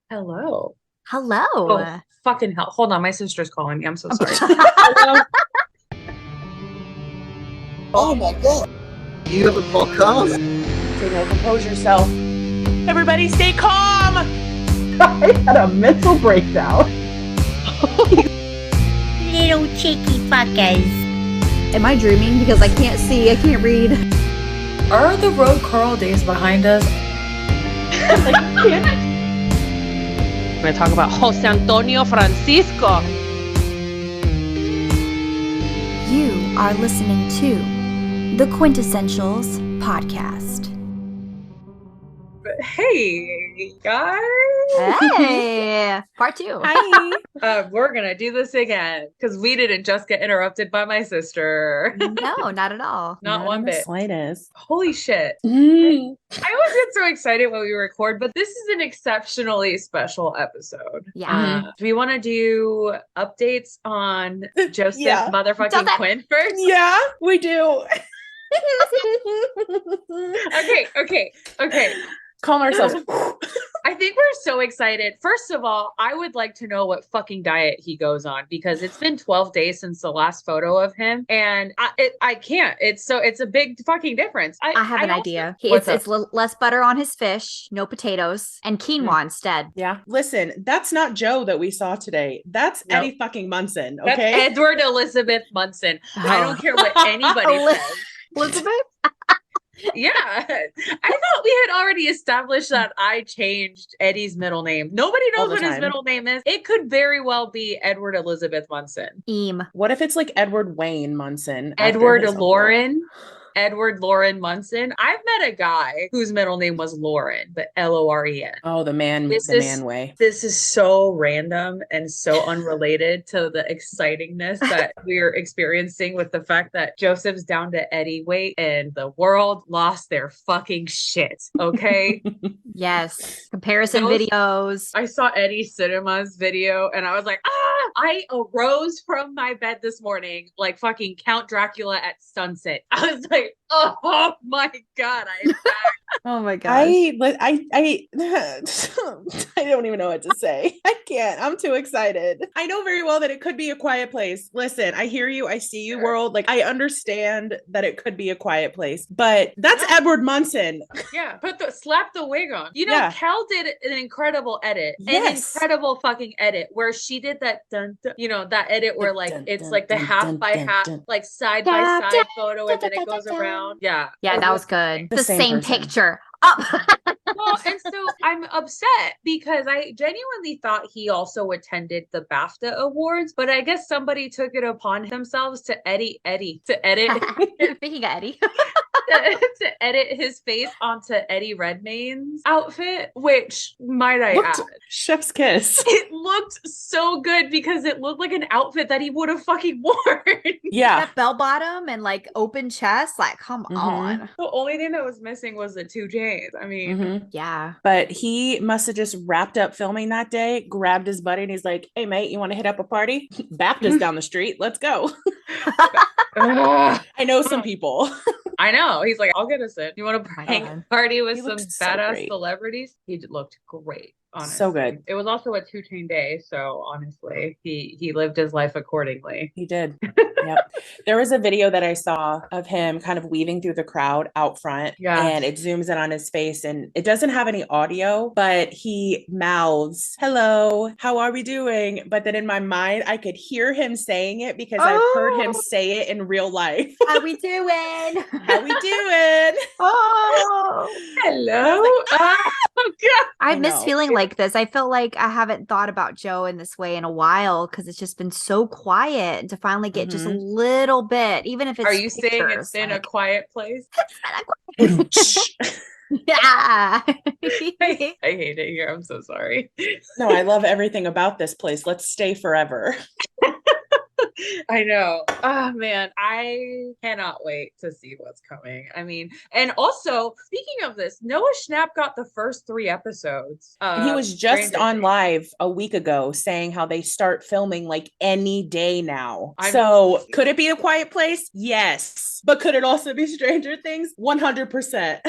Hello. Oh, Hello. fucking hell. Hold on. My sister's calling me. I'm so sorry. Hello. Oh my god. You have a podcast? Daniel, compose yourself. Everybody stay calm. I had a mental breakdown. Little cheeky fuckers. Am I dreaming? Because I can't see, I can't read. Are the road Carl days behind us? I'm going to talk about Jose Antonio Francisco. You are listening to the Quinn-tessentials podcast. Hey, guys. Hey, part two. Hi. We're going to do this again because we didn't just get interrupted by my sister. No, not at all. Not one bit. Slightest. Holy shit. Mm. I always get so excited when we record, but this is an exceptionally special episode. Yeah. Do we want to do updates on Joseph Yeah. motherfucking Joseph. Quinn first? Yeah, we do. Okay. Calm ourselves. I think we're so excited. First of all, I would like to know what fucking diet he goes on because it's been 12 days since the last photo of him, and I can't. It's a big fucking difference. I have an also- idea. What's It's up? less butter on his fish, no potatoes, and quinoa instead. Yeah. Listen, that's not Joe that we saw today. That's No. Eddie fucking Munson. That's Okay. Edward Elizabeth Munson. I don't care what anybody says. Elizabeth? Yeah. I thought we had already established that I changed Eddie's middle name. Nobody All knows the what his time. middle name is. It could very well be Edward Elizabeth Munson. What if it's like Edward Wayne Munson? after Edward his uncle? Lauren. Edward Lauren Munson. I've met a guy whose middle name was Lauren, but Loren. Oh, the man way. This is so random and so unrelated to the excitingness that we're experiencing with the fact that Joseph's down to Eddie weight and the world lost their fucking shit. Okay. Yes. Comparison Those- videos. I saw Eddie Cinema's video and I was like, I arose from my bed this morning like fucking Count Dracula at sunset. I was like, oh my God, I'm back. Oh my gosh. I don't even know what to say. I can't. I'm too excited. I know very well that it could be a quiet place. Listen, I hear you. I see you, Sure. world. Like, I understand that it could be a quiet place, but that's Edward Munson. Yeah, slap the wig on. You know, Yeah. Kel did an incredible edit. Yes. An incredible fucking edit where she did that that edit where like Dun, it's dun, like the dun, half dun, by dun, half, dun. like side by side photo, and then it goes around. Yeah. Yeah, that was good. The The same same person. picture. Oh. Well, and so I'm upset because I genuinely thought he also attended the BAFTA Awards, but I guess somebody took it upon themselves to edit Speaking of Eddie. to edit his face onto Eddie Redmayne's outfit, which might I Looked add, chef's kiss. it looked so good because it looked like an outfit that he would have fucking worn. Yeah. That bell bottom and like open chest. Like, come Mhm. on. The only thing that was missing was the two chains. I mean, Mhm. Yeah. But he must have just wrapped up filming that day, grabbed his buddy, and he's like, "Hey, mate, you want to hit up a party? Baptist down the street. Let's go." ugh. I know some people. I know. He's like, I'll get us in. You want to my hang God. party with He some looked so badass great. celebrities? He looked great. Honestly. So good. It was also a 2-chain day, so honestly, he lived his life accordingly. He did. Yep. There was a video that I saw of him kind of weaving through the crowd out front, Yeah. and it zooms in on his face, and it doesn't have any audio, but he mouths, "Hello, how are we doing?" But then in my mind, I could hear him saying it because I've heard him Oh. say it in real life. How we doing? How we doing? Oh. Hello. Oh God. I I miss know. feeling like this. I feel like I haven't thought about Joe in this way in a while because it's just been so quiet. And to finally get just a little bit, even if it's Are you saying pictures, it's in a like- quiet place? Yeah. I hate it here. I'm so sorry. No, I love everything about this place. Let's stay forever. I know. Oh man, I cannot wait to see what's coming. I mean, and also speaking of this, Noah Schnapp got the first 3 episodes. And he was just Stranger on Things. live a week ago saying how they start filming like any day now. I'm- So could it be a quiet place? Yes. But could it also be Stranger Things? 100%.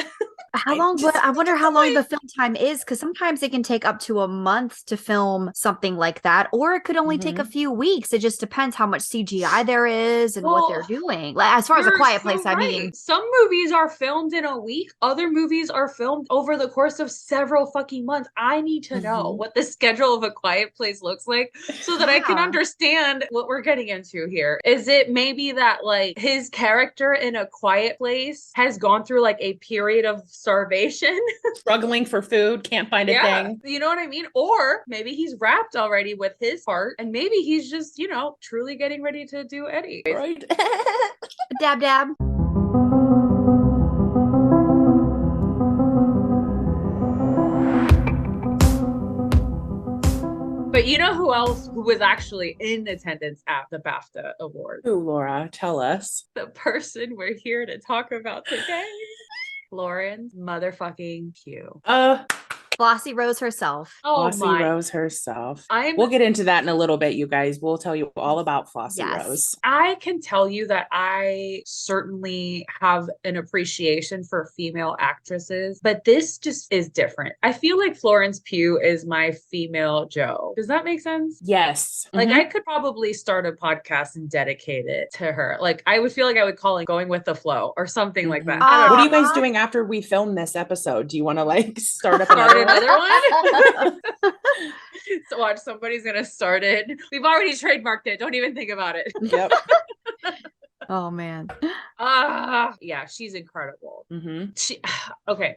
How long? But I wonder how long the film time is, because sometimes it can take up to a month to film something like that, or it could only take a few weeks. It just depends how much CGI there is and what they're doing. Like as far as A Quiet Place, I mean, some movies are filmed in a week. Other movies are filmed over the course of several fucking months. I need to know what the schedule of A Quiet Place looks like so that I can understand what we're getting into here. Is it maybe that like his character in A Quiet Place has gone through like a period of starvation, struggling for food, can't find a thing? You know what I mean? Or maybe he's wrapped already with his part, and maybe he's just, you know, truly getting ready to do Eddie. Right. Dab dab. But you know who else who was actually in attendance at the BAFTA Awards? Who, Laura? Tell us. The person we're here to talk about today. Florence motherfucking Pugh. Flossy Rose herself. Flossy Rose herself. We'll get into that in a little bit, you guys. We'll tell you all about Flossy Rose. I can tell you that I certainly have an appreciation for female actresses, but this just is different. I feel like Florence Pugh is my female Joe. Does that make sense? Yes. Like I could probably start a podcast and dedicate it to her. Like I would feel like I would call it Going with the Flow or something like that. What are you guys doing after we film this episode? Do you want to like start up another one? So watch, somebody's gonna start it. We've already trademarked it. Don't even think about it. Yep. Oh man. Yeah, she's incredible. Okay,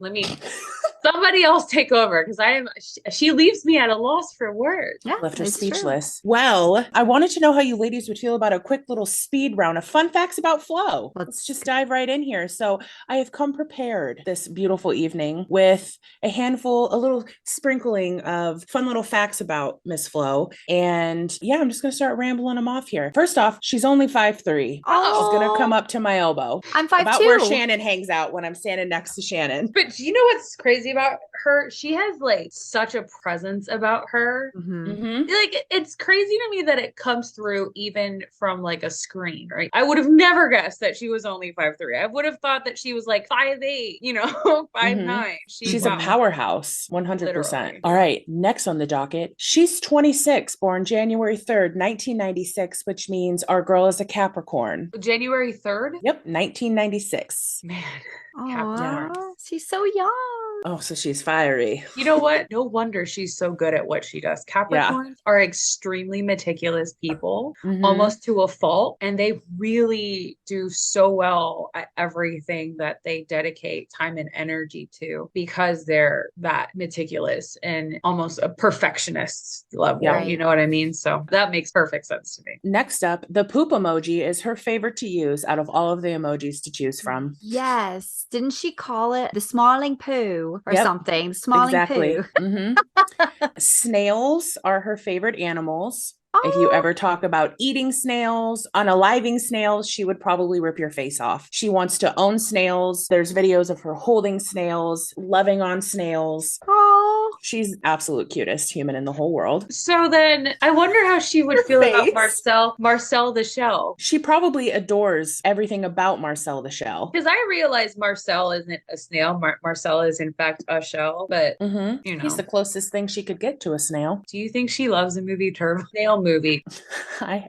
somebody else take over because she leaves me at a loss for words. Yeah, left her speechless. True. Well, I wanted to know how you ladies would feel about a quick little speed round of fun facts about Flo. Let's just dive right in here. So I have come prepared this beautiful evening with a little sprinkling of fun little facts about Miss Flo. And yeah, I'm just gonna start rambling them off here. First off, she's only 5'3". She's gonna come up to my elbow. I'm 5'2". About where Shannon hangs out when I'm standing next to Shannon. But you know what's crazy about her? She has like such a presence about her. Like it's crazy to me that it comes through even from like a screen, right? I would have never guessed that she was only 5'3". I would have thought that she was like 5'8", 5'9". She's a powerhouse, 100%. Literally. All right, next on the docket, she's 26, born January 3rd, 1996, which means our girl is a Capricorn. January 3rd? Yep, 1996. Man. She's so young. Oh, so she's fiery. You know what? No wonder she's so good at what she does. Capricorns are extremely meticulous people, almost to a fault, and they really do so well at everything that they dedicate time and energy to because they're that meticulous and almost a perfectionist level. Yeah. You know what I mean? So that makes perfect sense to me. Next up, the poop emoji is her favorite to use out of all of the emojis to choose from. Yes. Didn't she call it the smiling poo or something? Smiling poo. Snails are her favorite animals. If you ever talk about eating snails, unaliving snails, she would probably rip your face off. She wants to own snails. There's videos of her holding snails, loving on snails. She's absolute cutest human in the whole world. So then I wonder how she would feel about Marcel the Shell. She probably adores everything about Marcel the Shell. Because I realize Marcel isn't a snail. Marcel is in fact a shell, but he's the closest thing she could get to a snail. Do you think she loves the movie Turbo? Snail movie.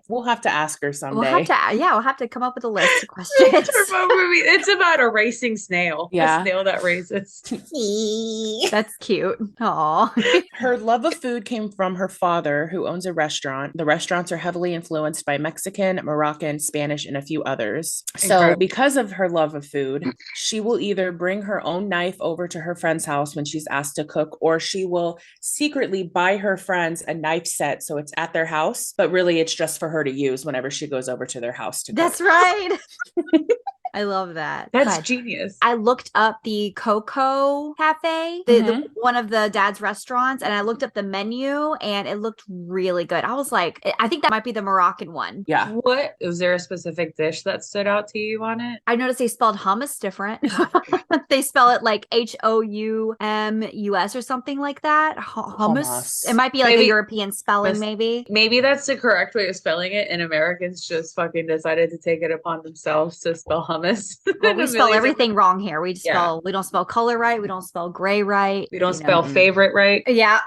We'll have to ask her someday. We'll have to come up with a list of questions. Turbo movie. It's about a racing snail. Yeah. A snail that races. That's cute. Aw. Her love of food came from her father, who owns a restaurant. The restaurants are heavily influenced by Mexican, Moroccan, Spanish, and a few others. So because of her love of food, she will either bring her own knife over to her friend's house when she's asked to cook, or she will secretly buy her friends a knife set so it's at their house, but really it's just for her to use whenever she goes over to their house to cook. That's right. I love that. That's genius. I looked up the Coco Cafe, one of the dad's restaurants, and I looked up the menu and it looked really good. I was like, I think that might be the Moroccan one. Yeah. What? Was there a specific dish that stood out to you on it? I noticed they spelled hummus different. They spell it like Houmus or something like that. Hummus. It might be like a European spelling, maybe. Maybe that's the correct way of spelling it, and Americans just fucking decided to take it upon themselves to spell hummus this. Well, in we a spell million everything different- wrong here. We Yeah. don't spell color right. We don't spell gray right. We don't you spell know. favorite right. Yeah.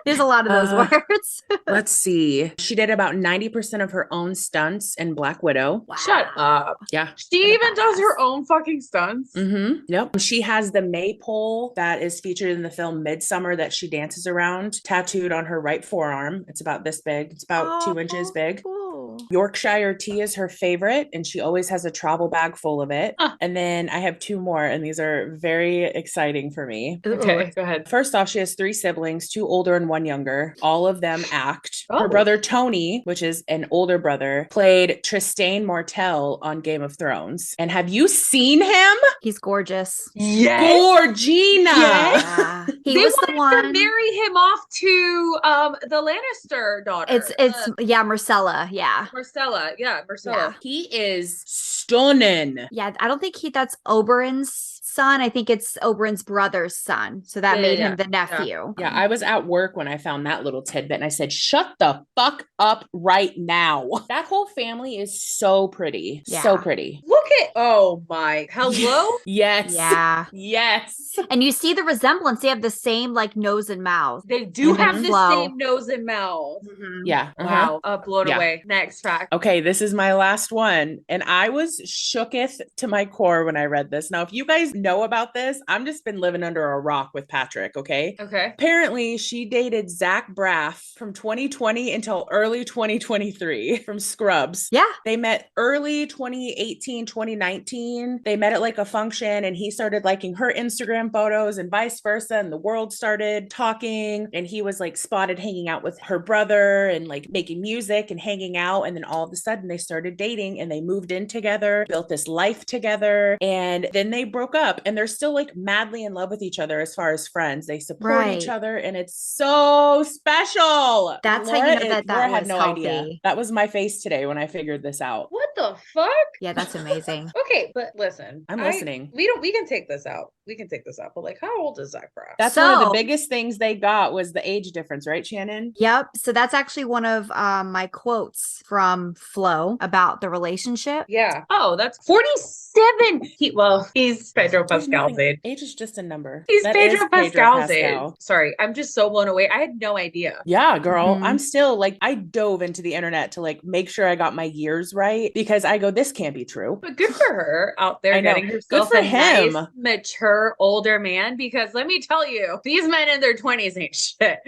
There's a lot of those words. Let's see. She did about 90% of her own stunts in Black Widow. Wow. Shut up. Yeah. She even does her own fucking stunts. Yep. She has the maypole that is featured in the film Midsummer that she dances around, tattooed on her right forearm. It's about this big. It's about 2 inches big. Cool. Yorkshire tea is her favorite, and she always has a travel bag full of it. And then I have 2 more, and these are very exciting for me. Okay, go ahead. First off, she has 3 siblings, 2 older and 1 younger. All of them act. Her Oh. brother Tony, which is an older brother, played Trystane Martell on Game of Thrones. And have you seen him? He's gorgeous. Yes. Gorgina. Yes. Yeah. He They was the wanted to one. marry him off to the Lannister daughter. It's yeah, Marcella. Yeah. Marcella. Yeah, Marcella. Yeah. He is stunning. Yeah, I don't think that's Oberyn's son. I think it's Oberyn's brother's son. So that made him the nephew. Yeah, I was at work when I found that little tidbit and I said, shut the fuck up right now. That whole family is so pretty. Yeah. So pretty. Look at, oh my, hello? Yes. Yeah. Yes. And you see the resemblance. They have the same like nose and mouth. They do Mhm. have the Flow. same nose and mouth. Yeah. Wow. Blown Yeah. away. Next fact. Okay, this is my last one. And I was shooketh to my core when I read this. Now, if you guys know about this, I'm just been living under a rock with Patrick, okay? Okay. Apparently, she dated Zach Braff from 2020 until early 2023 from Scrubs. Yeah. They met early 2018, 2019. They met at like a function and he started liking her Instagram photos and vice versa. And the world started talking and he was like spotted hanging out with her brother and like making music and hanging out. And then all of a sudden they started dating and they moved in together, built this life together. And then they broke up and they're still like madly in love with each other as far as friends. They support each Right. other and it's so special. That's how you know that Laura had was no healthy. idea. That was my face today when I figured this out. What the fuck? Yeah, that's amazing. Okay, but listen. I'm listening. We can take this out. We can take this out. But like, how old is Zach Braff? That's one of the So- biggest things they got was the age difference, right, Shannon? Yep. So that's actually one of my quotes from Flo about the relationship. Yeah. Oh, that's 47. He's Pedro Pascal's age. Age is just a number. He's That is Pedro Pascal's age. Sorry, I'm just so blown away. I had no idea. Yeah, girl. Mhm. I'm still like, I dove into the internet to like make sure I got my years right because I go, this can't be true. But good for her out there I know. getting Good herself for a him. nice, mature, older man. Because let me tell you, these men in their 20s ain't shit.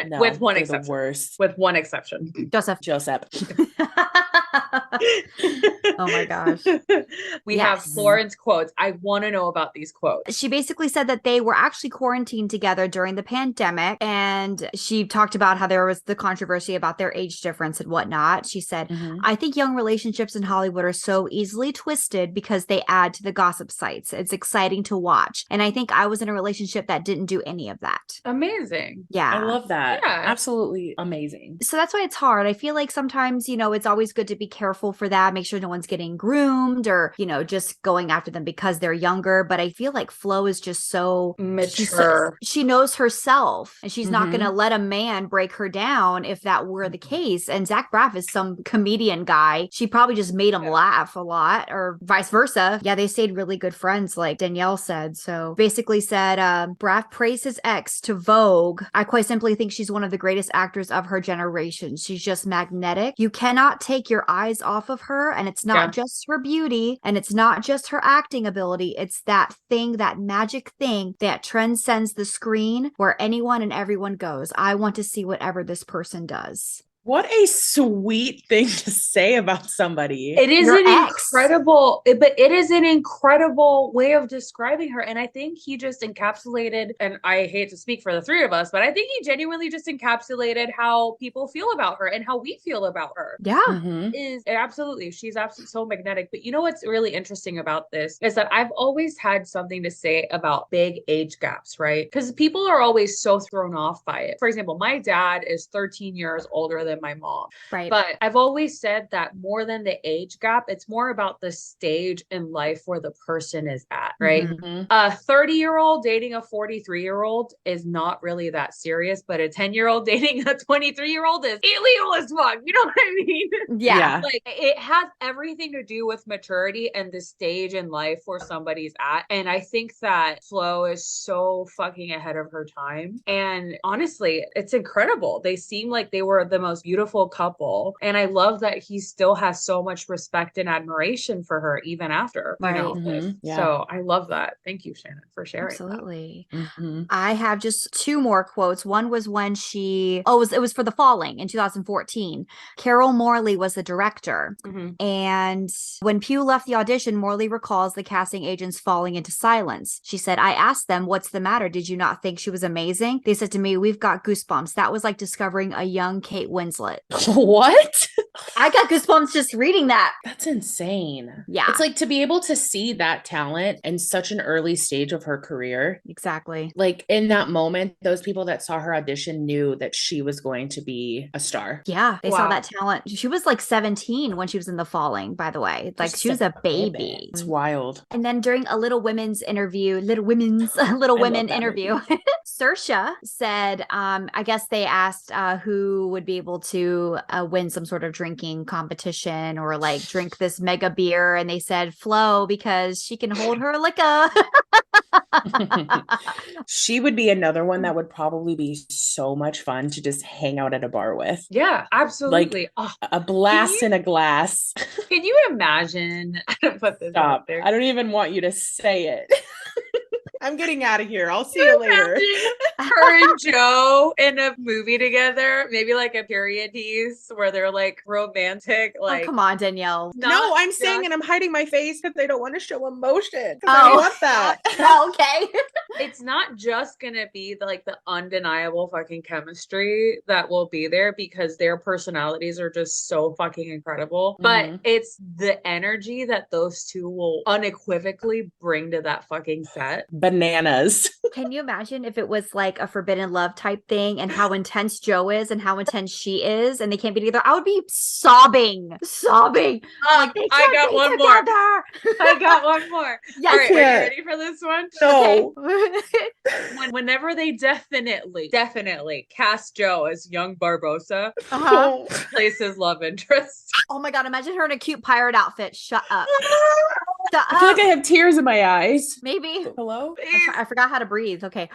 No, With one they're the exception. worst. With one exception. Joseph. Joseph. Oh my gosh. We have Yes. Florence quotes. I want to know about these quotes. She basically said that they were actually quarantined together during the pandemic. And she talked about how there was the controversy about their age difference and whatnot. She said, Mhm. I think young relationships in Hollywood are so easily twisted because they add to the gossip sites. It's exciting to watch. And I think I was in a relationship that didn't do any of that. Amazing. Yeah. I love that. Yeah. Absolutely amazing. So that's why it's hard. I feel like sometimes, it's always good to be careful for that. Make sure no one's getting groomed or, just going after them because they're younger. But I feel like Flo is just so Mature. She knows herself and she's not Mhm. going to let a man break her down if that were the case. And Zach Braff is some comedian guy. She probably just made him Yeah. laugh a lot or vice versa. Yeah, they stayed really good friends, like Danielle said. So basically said, Braff praised his ex to Vogue. I quite simply think she's one of the greatest actors of her generation. She's just magnetic. You cannot take your eyes off of her. And it's not Yeah. just her beauty and it's not just her acting ability. It's that thing, that magic thing that transcends the screen where anyone and everyone goes. I want to see whatever this person does. What a sweet thing to say about somebody. It is Your an ex. but it is an incredible way of describing her. And I think he just encapsulated, and I hate to speak for the three of us, but I think he genuinely just encapsulated how people feel about her and how we feel about her. Yeah. Mhm. Is absolutely, she's absolutely so magnetic. But you know what's really interesting about this is that I've always had something to say about big age gaps, right? Because people are always so thrown off by it. For example, my dad is 13 years older than than my mom. Right. But I've always said that more than the age gap, it's more about the stage in life where the person is at, right? Mm-hmm. A 30-year-old dating a 43-year-old is not really that serious, but a 10-year-old dating a 23-year-old is illegal as fuck. You know what I mean? Yeah. Like it has everything to do with maturity and the stage in life where somebody's at. And I think that Flo is so fucking ahead of her time. And honestly, it's incredible. They seem like they were the most beautiful couple. And I love that he still has so much respect and admiration for her even after, you know. Yeah. So I love that. Thank you, Shannon, for sharing. Absolutely. Mm-hmm. I have just two more quotes. One was when it was for The Falling in 2014. Carol Morley was the director. Mm-hmm. And when Pugh left the audition, Morley recalls the casting agents falling into silence. She said, I asked them, what's the matter? Did you not think she was amazing? They said to me, we've got goosebumps. That was like discovering a young Kate Winslet. What? I got goosebumps just reading that. That's insane. Yeah. It's like to be able to see that talent in such an early stage of her career. Exactly. Like in that moment, those people that saw her audition knew that she was going to be a star. Yeah, they saw that talent. She was like 17 when she was in The Falling, by the way. Like Just she was a baby. It's wild. And then during a Little Women interview, Saoirse said, I guess they asked who would be able to win some sort of drinking competition or like drink this mega beer. And they said Flo because she can hold her liquor. She would be another one that would probably be so much fun to just hang out at a bar with. Yeah, absolutely. Like a blast in a glass. Can you imagine? I don't put this Stop. out there. I don't even want you to say it. I'm getting out of here. I'll see you later. Her and Joe in a movie together, maybe like a period piece where they're like romantic. Like, oh, come on, Danielle. No, I'm saying, and I'm hiding my face because they don't want to show emotion. I want that. Okay. It's not just gonna be the undeniable fucking chemistry that will be there because their personalities are just so fucking incredible. But it's the energy that those two will unequivocally bring to that fucking set. Bananas. Can you imagine if it was like a forbidden love type thing and how intense Joe is and how intense she is and they can't be together? I would be sobbing. Like, I got one more. I got one more. Yes. All right, are you ready for this one? No. Okay. Whenever they definitely cast Joe as young Barbosa, plays his love interest. Oh my God, imagine her in a cute pirate outfit. Shut up. I feel like I have tears in my eyes. Maybe. Hello? I forgot how to breathe. Okay.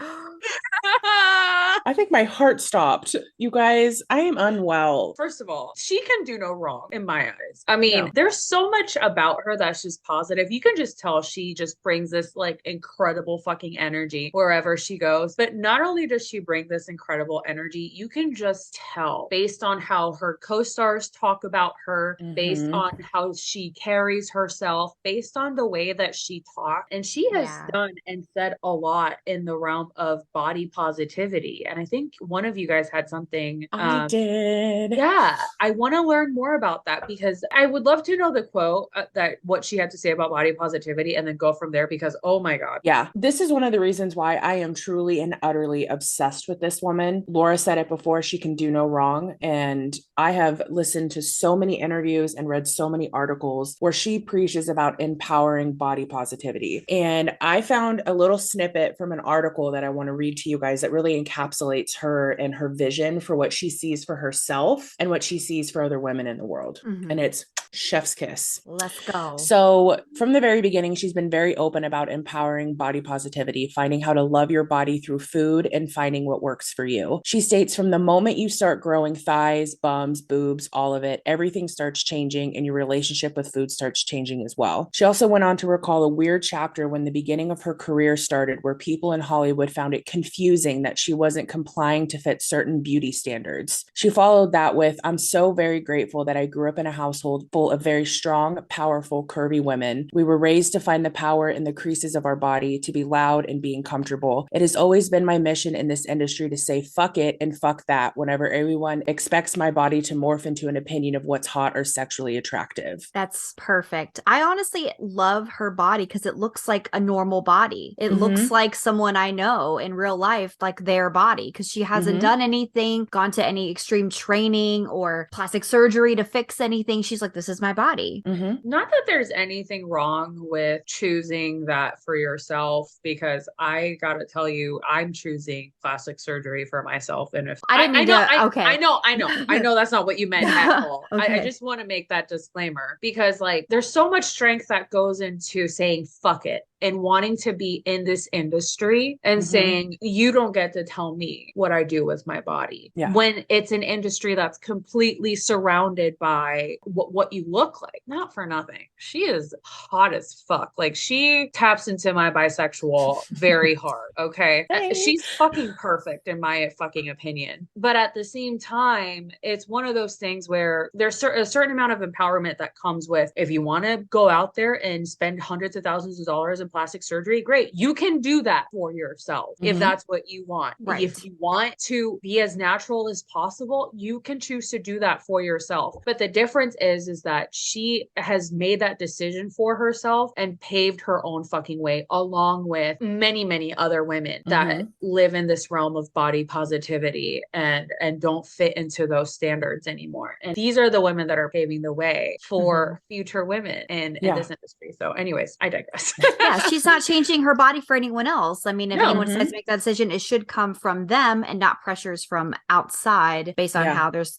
I think my heart stopped. You guys, I am unwell. First of all, she can do no wrong in my eyes. I mean, there's so much about her that's just positive. You can just tell she just brings this incredible fucking energy wherever she goes. But not only does she bring this incredible energy, you can just tell based on how her co-stars talk about her, based on how she carries herself, based on the way that she talks. And she has done and said a lot in the realm of body positivity. And I think one of you guys had something. I did. Yeah. I want to learn more about that because I would love to know the quote that what she had to say about body positivity and then go from there because, oh my God. Yeah. This is one of the reasons why I am truly and utterly obsessed with this woman. Laura said it before, she can do no wrong. And I have listened to so many interviews and read so many articles where she preaches about empowering body positivity. And I found a little snippet from an article that I want to read to you guys that really encapsulates her and her vision for what she sees for herself and what she sees for other women in the world. And it's chef's kiss. Let's go. So from the very beginning, she's been very open about empowering body positivity, finding how to love your body through food and finding what works for you. She states from the moment you start growing thighs, bums, boobs, all of it, everything starts changing and your relationship with food starts changing as well. She also went on to recall a weird chapter when the beginning of her career started where people in Hollywood found it confusing that she wasn't complying to fit certain beauty standards. She followed that with, I'm so very grateful that I grew up in a household full full of very strong, powerful, curvy women. We were raised to find the power in the creases of our body, to be loud and being comfortable. It has always been my mission in this industry to say fuck it and fuck that whenever everyone expects my body to morph into an opinion of what's hot or sexually attractive. That's perfect. I honestly love her body because it looks like a normal body. It looks like someone I know in real life, like their body, because she hasn't done anything, gone to any extreme training or plastic surgery to fix anything. She's like, this is my body. Not that there's anything wrong with choosing that for yourself, because I gotta tell you, I'm choosing plastic surgery for myself. And if I know that's not what you meant at all. Okay. I just want to make that disclaimer, because like there's so much strength that goes into saying fuck it and wanting to be in this industry and saying, you don't get to tell me what I do with my body. Yeah. When it's an industry that's completely surrounded by what you look like. Not for nothing. She is hot as fuck. Like, she taps into my bisexual very hard. Okay. She's fucking perfect in my fucking opinion. But at the same time, it's one of those things where there's a certain amount of empowerment that comes with, if you want to go out there and spend hundreds of thousands of dollars in plastic surgery, great. You can do that for yourself if that's what you want. Right. If you want to be as natural as possible, you can choose to do that for yourself. But the difference is that she has made that decision for herself and paved her own fucking way, along with many, many other women that live in this realm of body positivity and don't fit into those standards anymore. And these are the women that are paving the way for future women in this industry. So anyways, I digress. Yeah, she's not changing her body for anyone else. I mean, if anyone decides to make that decision, it should come from them and not pressures from outside based on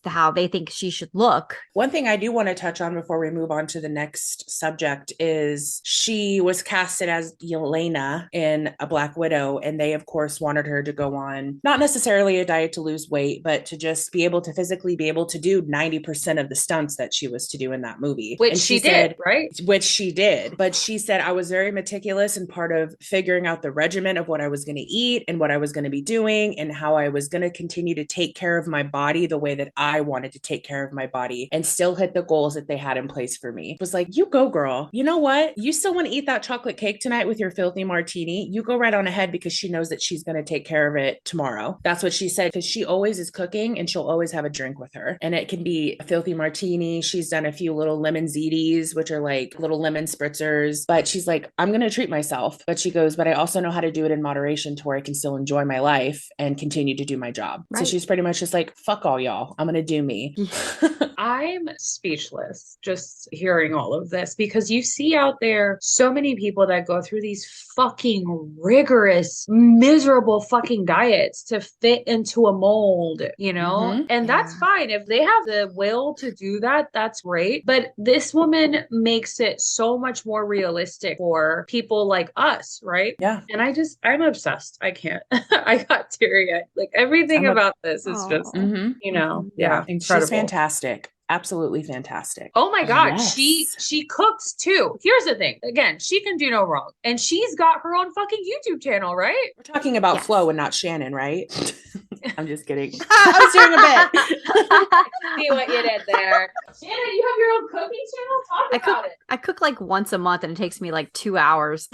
how they think she should look. One thing I do want to touch on before we move on to the next subject is she was casted as Yelena in A Black Widow, and they of course wanted her to go on not necessarily a diet to lose weight, but to just be able to physically be able to do 90% of the stunts that she was to do in that movie. Which she did, right? Which she did. But she said, I was very meticulous and part of figuring out the regimen of what I was going to eat and what I was going to be doing and how I was going to continue to take care of my body the way that I wanted to take care of my body and still hit the goals that they had in place for me. It was like, you go, girl. You know what? You still want to eat that chocolate cake tonight with your filthy martini? You go right on ahead, because she knows that she's going to take care of it tomorrow. That's what she said, because she always is cooking and she'll always have a drink with her. And it can be a filthy martini. She's done a few little lemon ziti's, which are like little lemon spritzers. But she's like, I'm going to treat myself. But she goes, but I also know how to do it in moderation to where I can still enjoy my life and continue to do my job. Right. So she's pretty much just like, fuck all y'all. I'm going to do me. I'm speechless just hearing all of this, because you see out there so many people that go through these fucking rigorous, miserable fucking diets to fit into a mold, you know? And that's fine. If they have the will to do that, that's great. But this woman makes it so much more realistic for people like us, right? Yeah. And I'm obsessed. I can't. I got teary-eyed. Like, everything about this is just, you know, incredible. She's fantastic. Absolutely fantastic. Oh my God. Yes. She cooks too. Here's the thing. Again, she can do no wrong. And she's got her own fucking YouTube channel, right? We're talking about Flo and not Shannon, right? I'm just kidding. I was doing a bit. See what you did there. Shannon, you have your own cooking channel? Talk about it. I cook like once a month and it takes me like 2 hours.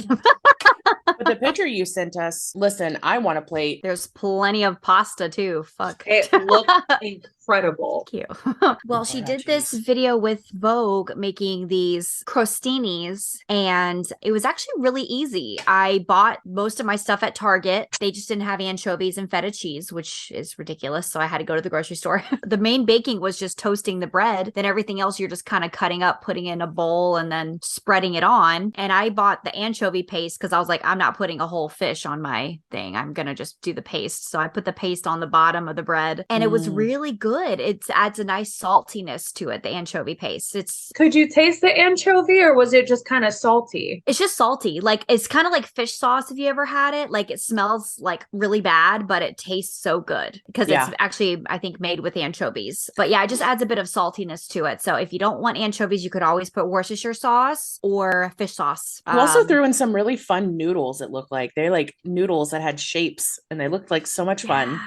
But the picture you sent us, listen, I want a plate. There's plenty of pasta too. Fuck. It looks incredible. Thank you. Well, she did this video with Vogue making these crostinis, and it was actually really easy. I bought most of my stuff at Target. They just didn't have anchovies and feta cheese, which is ridiculous. So I had to go to the grocery store. The main baking was just toasting the bread. Then everything else you're just kind of cutting up, putting in a bowl, and then spreading it on. And I bought the anchovy paste because I was like, I'm not putting a whole fish on my thing. I'm going to just do the paste. So I put the paste on the bottom of the bread, and it was really good. It adds a nice saltiness to it, the anchovy paste. Could you taste the anchovy, or was it just kind of salty? It's just salty. Like, it's kind of like fish sauce if you ever had it. Like, it smells like really bad, but it tastes so good because it's actually, I think, made with anchovies. But yeah, it just adds a bit of saltiness to it. So if you don't want anchovies, you could always put Worcestershire sauce or fish sauce. You also threw in some really fun noodles. It looked like they're like noodles that had shapes, and they looked like so much fun.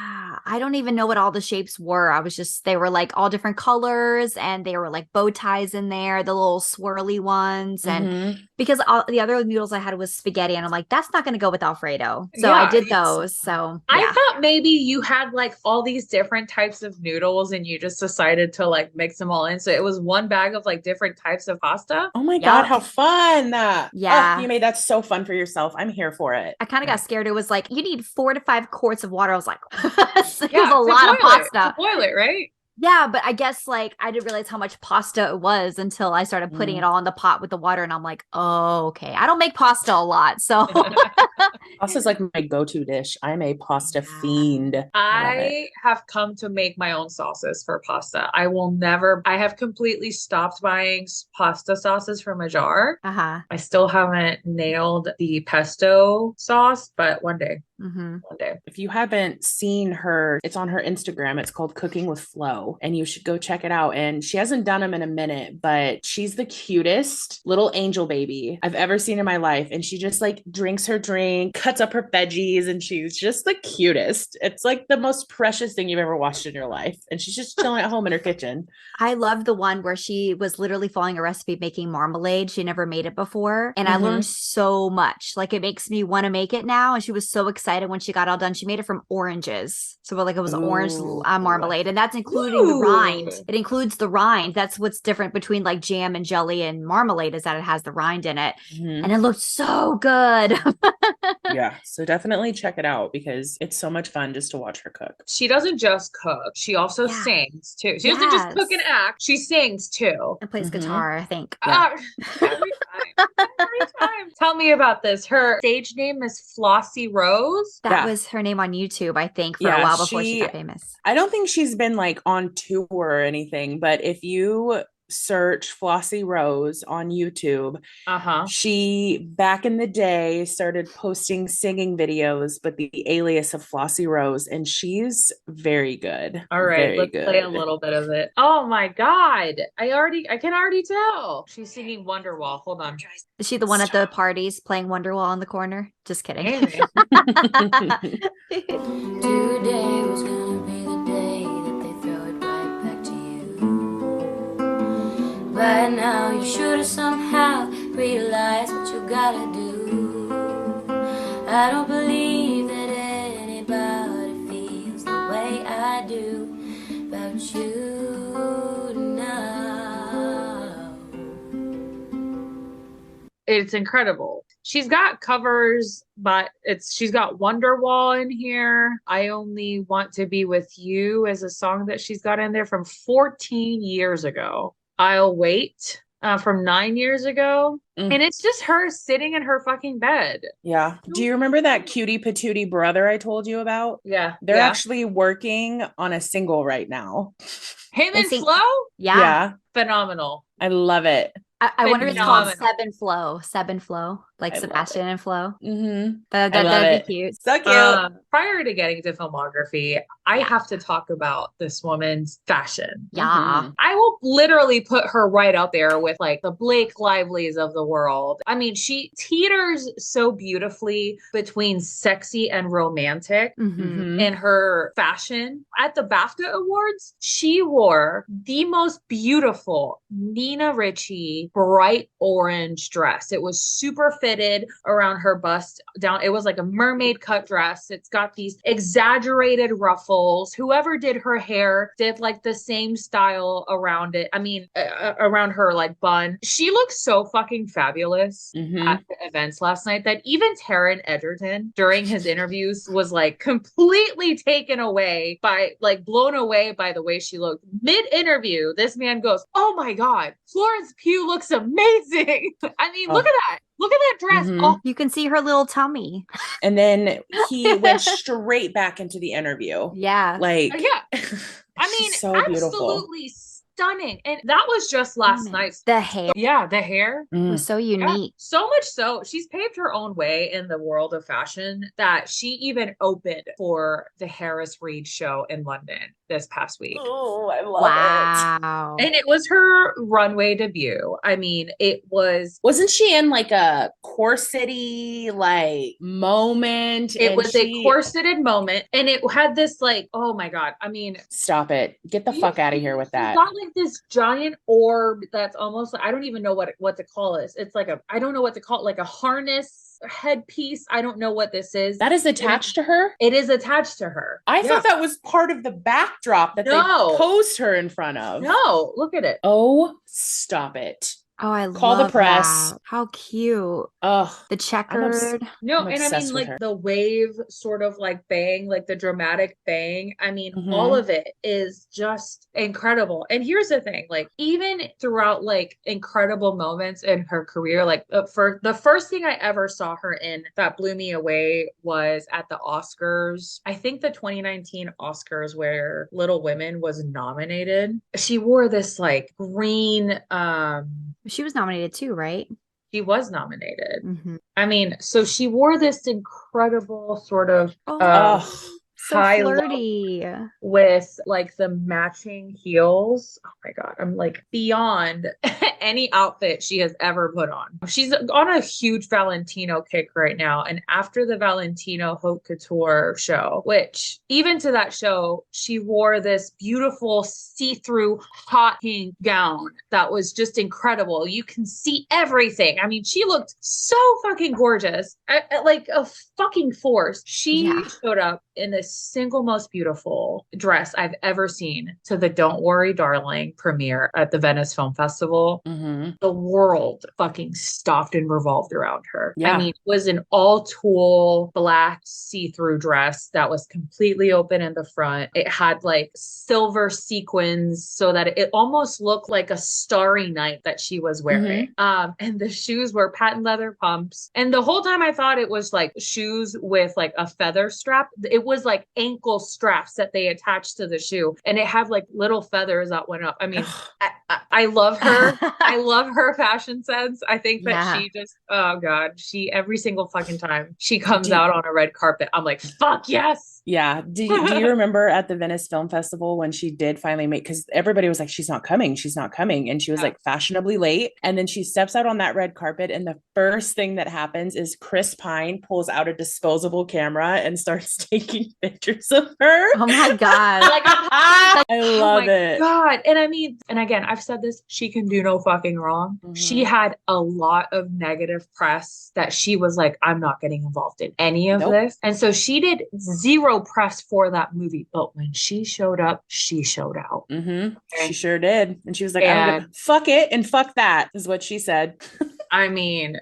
I don't even know what all the shapes were. They were like all different colors and they were like bow ties in there, the little swirly ones. And because all the other noodles I had was spaghetti and I'm like, that's not going to go with Alfredo. So I did those. So I thought maybe you had like all these different types of noodles and you just decided to like mix them all in. So it was one bag of like different types of pasta. Oh my God, how fun. Yeah. Oh, you made that so fun for yourself. I'm here for it. I kind of got scared. It was like, you need 4 to 5 quarts of water. I was like, it was a lot of pasta. To boil it, right? Yeah, but I guess like I didn't realize how much pasta it was until I started putting it all in the pot with the water, and I'm like, oh, okay. I don't make pasta a lot, so Pasta is like my go-to dish. I'm a pasta fiend. I have come to make my own sauces for pasta. I have completely stopped buying pasta sauces from a jar. I still haven't nailed the pesto sauce, but one day. One day. If you haven't seen her, it's on her Instagram. It's called Cooking with Flo, and you should go check it out. And she hasn't done them in a minute, but she's the cutest little angel baby I've ever seen in my life. And she just like drinks her drink, cuts up her veggies, and she's just the cutest. It's like the most precious thing you've ever watched in your life. And she's just chilling at home in her kitchen. I love the one where she was literally following a recipe making marmalade. She never made it before. And I learned so much. Like it makes me want to make it now. And she was so excited when she got all done. She made it from oranges. So like it was orange marmalade. And that's including the rind. It includes the rind. That's what's different between like jam and jelly and marmalade is that it has the rind in it. And it looked so good. Yeah. So definitely check it out because it's so much fun just to watch her cook. She doesn't just cook. She also sings too. She doesn't just cook and act. She sings too. And plays guitar, I think. Every time. Tell me about this. Her stage name is Flossy Rose. That was her name on YouTube, I think, for a while before she got famous. I don't think she's been like on tour or anything, but if you search Flossy Rose on YouTube, she back in the day started posting singing videos, but the alias of Flossy Rose, and she's very good. All right, let's play a little bit of it. Oh my God, I can already tell she's singing Wonderwall. Hold on, is she the one at the parties playing Wonderwall in the corner? Just kidding. Today was gonna be the day that they throw it right back to you. By now you should have somehow realized what you gotta do. I don't believe that anybody feels the way I do about you now. It's incredible. She's got covers, but she's got Wonderwall in here. I Only Want to Be With You is a song that she's got in there from 14 years ago. I'll Wait from 9 years ago. And it's just her sitting in her fucking bed. Yeah. Do you remember that cutie patootie brother I told you about? Yeah. They're actually working on a single right now. Him and Flo? Yeah. Phenomenal. I love it. I wonder if it's called Seb and Flo, like Sebastian and Flo. That'd be cute. So cute. Prior to getting to filmography, I have to talk about this woman's fashion. Yeah. I will literally put her right out there with like the Blake Lively's of the world. I mean, she teeters so beautifully between sexy and romantic in her fashion. At the BAFTA Awards, she wore the most beautiful Nina Ricci bright orange dress. It was super fitted around her bust down. It was like a mermaid cut dress. It's got these exaggerated ruffles. Whoever did her hair did like the same style around it. I mean, around her like bun. She looked so fucking fabulous at the events last night that even Taron Egerton during his interviews was like completely taken away by like blown away by the way she looked. Mid-interview, this man goes, "Oh my God, Florence Pugh looks amazing." I mean, look at that. Look at that dress. Oh. You can see her little tummy. And then he went straight back into the interview. Yeah. Like, I mean, so absolutely stunning. And that was just last night. The hair. Yeah, the hair was so unique. So much so, she's paved her own way in the world of fashion that she even opened for the Harris Reed show in London. this past week. Oh, I love it. Wow. And it was her runway debut. I mean, it was. Wasn't she in like a corsety like moment? It was a corseted moment, and it had this like, oh my God. I mean, stop it. Get the fuck out of here with that. It's got like this giant orb that's almost like, I don't even know what to call this. It's like I don't know what to call it, like a harness headpiece. I don't know what this is. That is attached to her? It is attached to her. I thought that was part of the backdrop that they posed her in front of. No, look at it. Oh, stop it. Oh, I Call love the press. that. How cute. Oh, The checkered. No, and I mean, like the wave sort of like bang, like the dramatic bang. I mean, all of it is just incredible. And here's the thing, like even throughout like incredible moments in her career, like for the first thing I ever saw her in that blew me away was at the Oscars. I think the 2019 Oscars where Little Women was nominated. She wore this like green, She was nominated too, right? She was nominated. I mean, so she wore this incredible sort of so flirty with like the matching heels. Oh my God. I'm like beyond any outfit she has ever put on. She's on a huge Valentino kick right now. And after the Valentino Haute Couture show, which even to that show, she wore this beautiful see-through hot pink gown that was just incredible. You can see everything. I mean, she looked so fucking gorgeous. Like a fucking force. She showed up in the single most beautiful dress I've ever seen to the Don't Worry Darling premiere at the Venice Film Festival. The world fucking stopped and revolved around her. I mean, it was an all tulle black see-through dress that was completely open in the front. It had like silver sequins so that it almost looked like a starry night that she was wearing. And the shoes were patent leather pumps. And the whole time I thought it was like shoes with like a feather strap. It was like ankle straps that they attached to the shoe, and it had like little feathers that went up. I mean, I love her. I love her fashion sense. I think that she just, oh God, she every single fucking time she comes out on a red carpet, I'm like, fuck yes. Yeah. Do you remember at the Venice Film Festival when she did finally make, because everybody was like, she's not coming. And she was like fashionably late. And then she steps out on that red carpet. And the first thing that happens is Chris Pine pulls out a disposable camera and starts taking pictures of her. Oh my God. Like, I love it. God. And I mean, and again, I've said this, she can do no fucking wrong. She had a lot of negative press that she was like, I'm not getting involved in any of this. And so she did zero press for that movie. But when she showed up, she showed out. She sure did. And she was like, I'm gonna, fuck it and fuck that is what she said. I mean,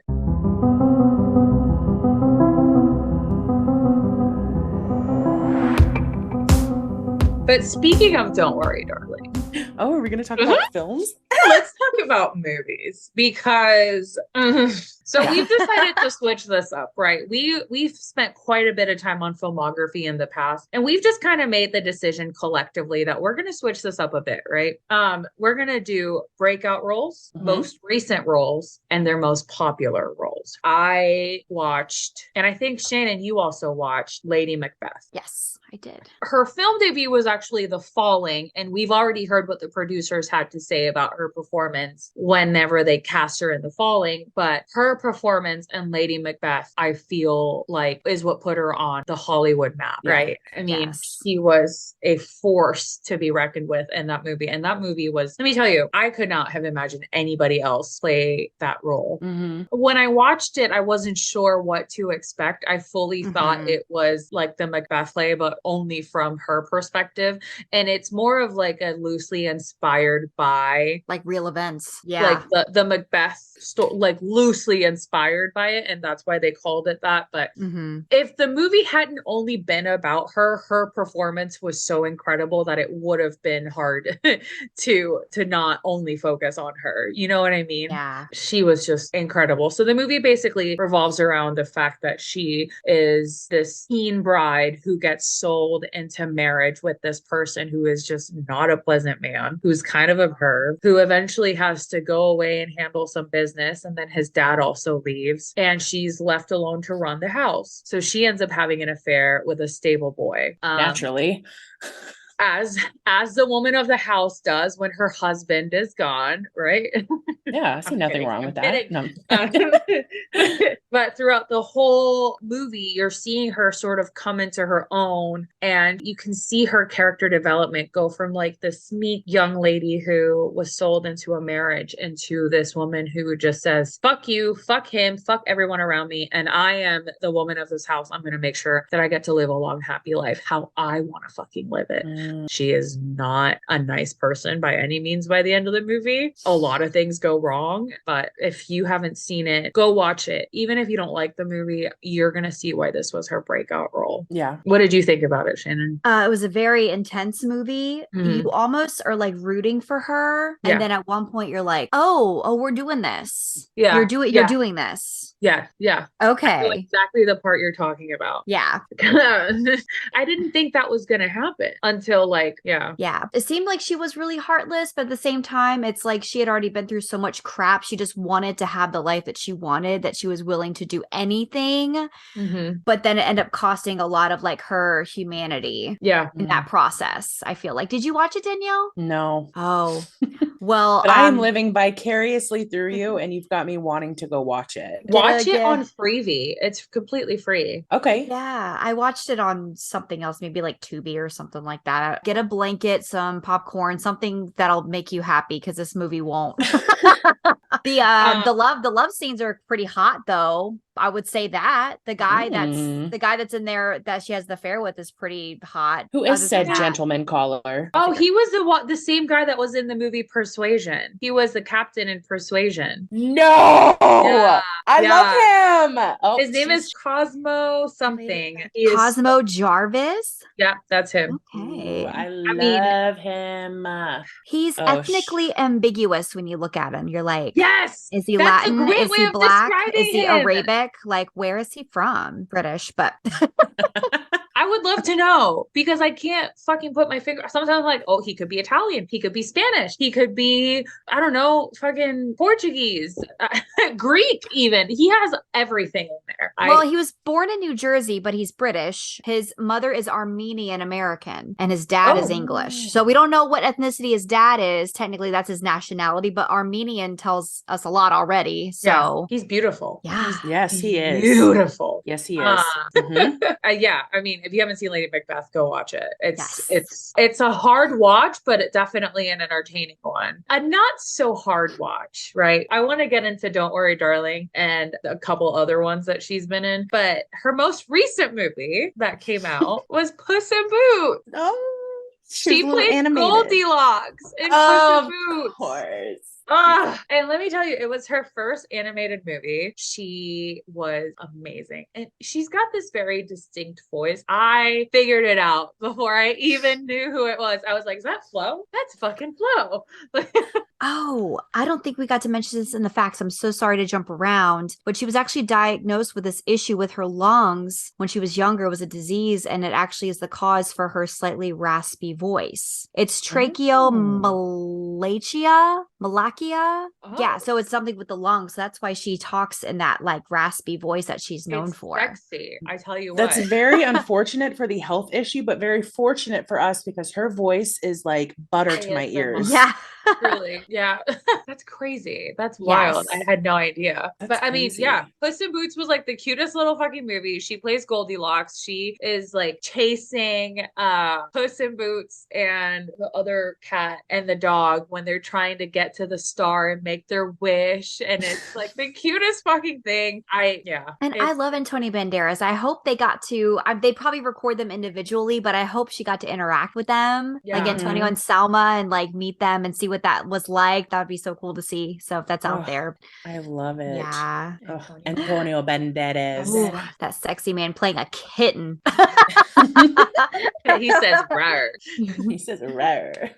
but speaking of Don't Worry, Darling. Oh, are we going to talk about films? Let's talk about movies because so we've decided to switch this up, right? We've spent quite a bit of time on filmography in the past, and we've just kind of made the decision collectively that we're going to switch this up a bit, right? We're going to do breakout roles, most recent roles, and their most popular roles. I watched, and I think Shannon, you also watched Lady Macbeth. Yes, I did. Her film debut was actually The Falling, and we've already heard what the producers had to say about her performance whenever they cast her in The Falling, but her performance in Lady Macbeth, I feel like is what put her on the Hollywood map, right? I mean, she was a force to be reckoned with in that movie. And that movie was, let me tell you, I could not have imagined anybody else play that role. When I watched it, I wasn't sure what to expect. I fully thought it was like the Macbeth play, but only from her perspective. And it's more of like a loosely inspired by like real events. Like the Macbeth story, like loosely inspired by it. And that's why they called it that. But if the movie hadn't only been about her, her performance was so incredible that it would have been hard to not only focus on her. You know what I mean? Yeah. She was just incredible. So the movie basically revolves around the fact that she is this teen bride who gets sold into marriage with this person who is just not a pleasant man, who's kind of a perv, who eventually has to go away and handle some business. And then his dad also leaves and she's left alone to run the house. So she ends up having an affair with a stable boy. Naturally. as the woman of the house does when her husband is gone, right? Yeah, I see nothing wrong with that. No. But throughout the whole movie, you're seeing her sort of come into her own, and you can see her character development go from like this meek young lady who was sold into a marriage into this woman who just says, fuck you, fuck him, fuck everyone around me, and I am the woman of this house. I'm going to make sure that I get to live a long, happy life how I want to fucking live it. She is not a nice person by any means by the end of the movie. A lot of things go wrong, but if you haven't seen it, go watch it. Even if you don't like the movie, you're going to see why this was her breakout role. Yeah. What did you think about it, Shannon? It was a very intense movie. You almost are like rooting for her. And then at one point you're like, oh, we're doing this. Yeah. You're doing this. Yeah. Okay. I know exactly the part you're talking about. Yeah. I didn't think that was going to happen until yeah. It seemed like she was really heartless, but at the same time, it's like she had already been through so much crap. She just wanted to have the life that she wanted, that she was willing to do anything. But then it ended up costing a lot of like her humanity. Yeah. In that process, I feel like. Did you watch it, Danielle? No. Oh, well. But I am living vicariously through you, and you've got me wanting to go watch it. Watch it on Freevee. It's completely free. Okay. Yeah, I watched it on something else, maybe like Tubi or something like that. Get a blanket, some popcorn, something that'll make you happy, because this movie won't. The love scenes are pretty hot, though. I would say that the guy that's in there that she has the affair with is pretty hot. Who is said gentleman caller? Oh, he was the same guy that was in the movie Persuasion. He was the captain in Persuasion. No, I love him. Oh, his name is Cosmo something. Cosmo Jarvis. Yeah, that's him. Okay, I love him. He's ethnically ambiguous when you look at him. You're like, yes, is he Latin? Is he black? Is he Arabic? Like, where is he from? British, but I would love to know, because I can't fucking put my finger. Sometimes I'm like, oh, he could be Italian. He could be Spanish. He could be, I don't know, fucking Portuguese, Greek even. He has everything in there. Well, he was born in New Jersey, but he's British. His mother is Armenian American, and his dad is English. So we don't know what ethnicity his dad is. Technically, that's his nationality, but Armenian tells us a lot already. So he's beautiful. Yeah. Yes, he is. Beautiful. Yes, he is. Yeah, I mean, if you haven't seen Lady Macbeth, go watch it. It's a hard watch, but it definitely an entertaining one. A not so hard watch, right? I want to get into Don't Worry, Darling and a couple other ones that she's been in, but her most recent movie that came out was Puss in Boots. Oh, she played Goldilocks in Puss in Boots. Of course. And let me tell you, it was her first animated movie. She was amazing. And she's got this very distinct voice. I figured it out before I even knew who it was. I was like, is that Flo? That's fucking Flo. Oh, I don't think we got to mention this in the facts. I'm so sorry to jump around, but she was actually diagnosed with this issue with her lungs when she was younger. It was a disease, and it actually is the cause for her slightly raspy voice. It's tracheomalacia. Yeah, so it's something with the lungs. So that's why she talks in that like raspy voice that she's known for. Sexy, I tell you what. That's very unfortunate for the health issue, but very fortunate for us, because her voice is like butter to my ears. Yeah. Really, yeah. That's crazy. That's wild. I had no idea. But I mean, yeah, Puss in Boots was like the cutest little fucking movie. She plays Goldilocks. She is like chasing Puss in Boots and the other cat and the dog when they're trying to get to the star and make their wish, and it's like the cutest fucking thing. I love Antonio Banderas. I hope they got to they probably record them individually, but I hope she got to interact with them, like Antonio and Salma, and like meet them and see what that was like. That would be so cool to see. So if that's out there, I love it. Yeah. Antonio Banderas. Ooh, that sexy man playing a kitten. He says rawr. He says rawr.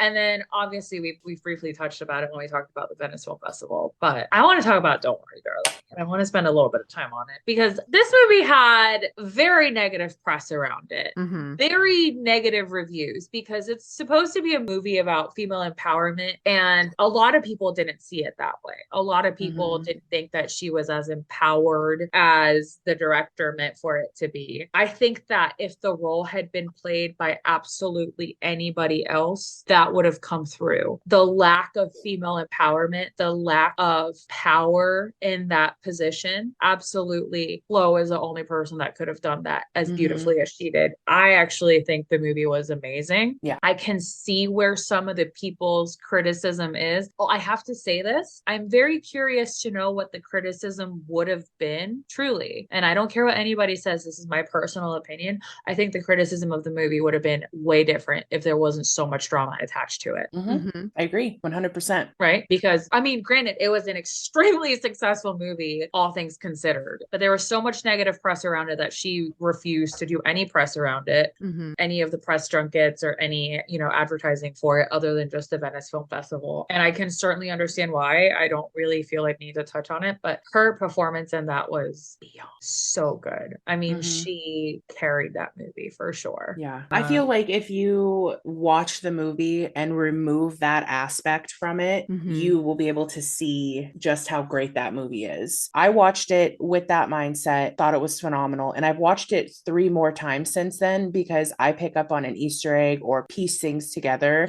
And then obviously obviously we've briefly touched about it when we talked about the Venice Film Festival, but I want to talk about Don't Worry, Darling. And I want to spend a little bit of time on it because this movie had very negative press around it, very negative reviews because it's supposed to be a movie about female empowerment. And a lot of people didn't see it that way. A lot of people didn't think that she was as empowered as the director meant for it to be. I think that if the role had been played by absolutely anybody else, that would have come through. The lack of female empowerment, the lack of power in that position, absolutely. Flo is the only person that could have done that as beautifully as she did. I actually think the movie was amazing. Yeah. I can see where some of the people's criticism is. Oh, I have to say this. I'm very curious to know what the criticism would have been, truly. And I don't care what anybody says. This is my personal opinion. I think the criticism of the movie would have been way different if there wasn't so much drama attached to it. I agree 100%. Right? Because, I mean, granted, it was an extremely successful movie, all things considered, but there was so much negative press around it that she refused to do any press around it, any of the press junkets or any, advertising for it other than just the Venice Film Festival. And I can certainly understand why. I don't really feel I need to touch on it, but her performance in that was beyond so good. I mean, she carried that movie for sure. Yeah. I feel like if you watch the movie and remove that aspect from it, you will be able to see just how great that movie is. I watched it with that mindset, thought it was phenomenal. And I've watched it 3 more times since then because I pick up on an Easter egg or piece things together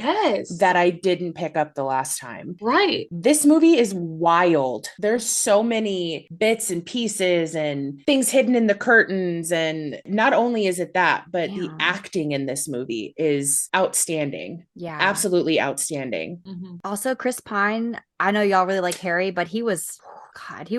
that I didn't pick up the last time. Right. This movie is wild. There's so many bits and pieces and things hidden in the curtains. And not only is it that, but the acting in this movie is outstanding. Yeah. Absolutely outstanding. Also, Chris Pine, I know y'all really like Harry, but he was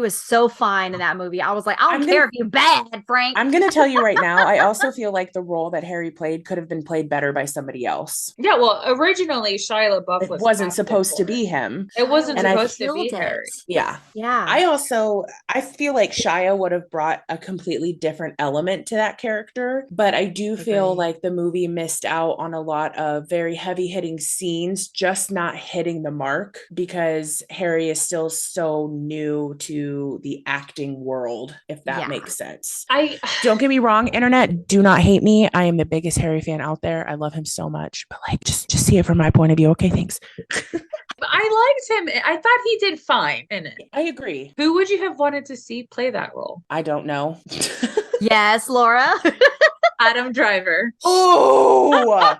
so fine in that movie. I was like, I don't care if you're bad, Frank. I'm going to tell you right now, I also feel like the role that Harry played could have been played better by somebody else. Yeah, well, originally Shia LaBeouf wasn't supposed to be him. It wasn't supposed to be Harry. Yeah. Yeah. I feel like Shia would have brought a completely different element to that character, but I do feel like the movie missed out on a lot of very heavy hitting scenes, just not hitting the mark because Harry is still so new to the acting world, if that makes sense. Don't get me wrong, internet, do not hate me. I am the biggest Harry fan out there. I love him so much, but like just see it from my point of view. Okay, thanks. I liked him. I thought he did fine in it. I agree. Who would you have wanted to see play that role? I don't know. Yes, Laura. Adam Driver. Oh,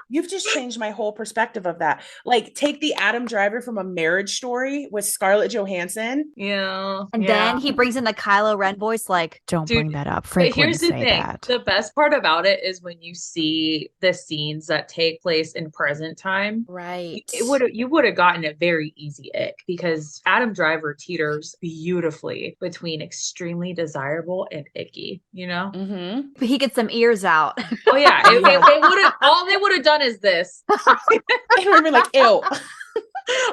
you've just changed my whole perspective of that. Like, take the Adam Driver from A Marriage Story with Scarlett Johansson. Yeah. And then he brings in the Kylo Ren voice, like, don't bring that up. Frank wouldn't say that. The best part about it is when you see the scenes that take place in present time. Right. You would have gotten a very easy ick because Adam Driver teeters beautifully between extremely desirable and icky, But he gets some ears out. Oh yeah. All they would have done is this. They would have been like, ew.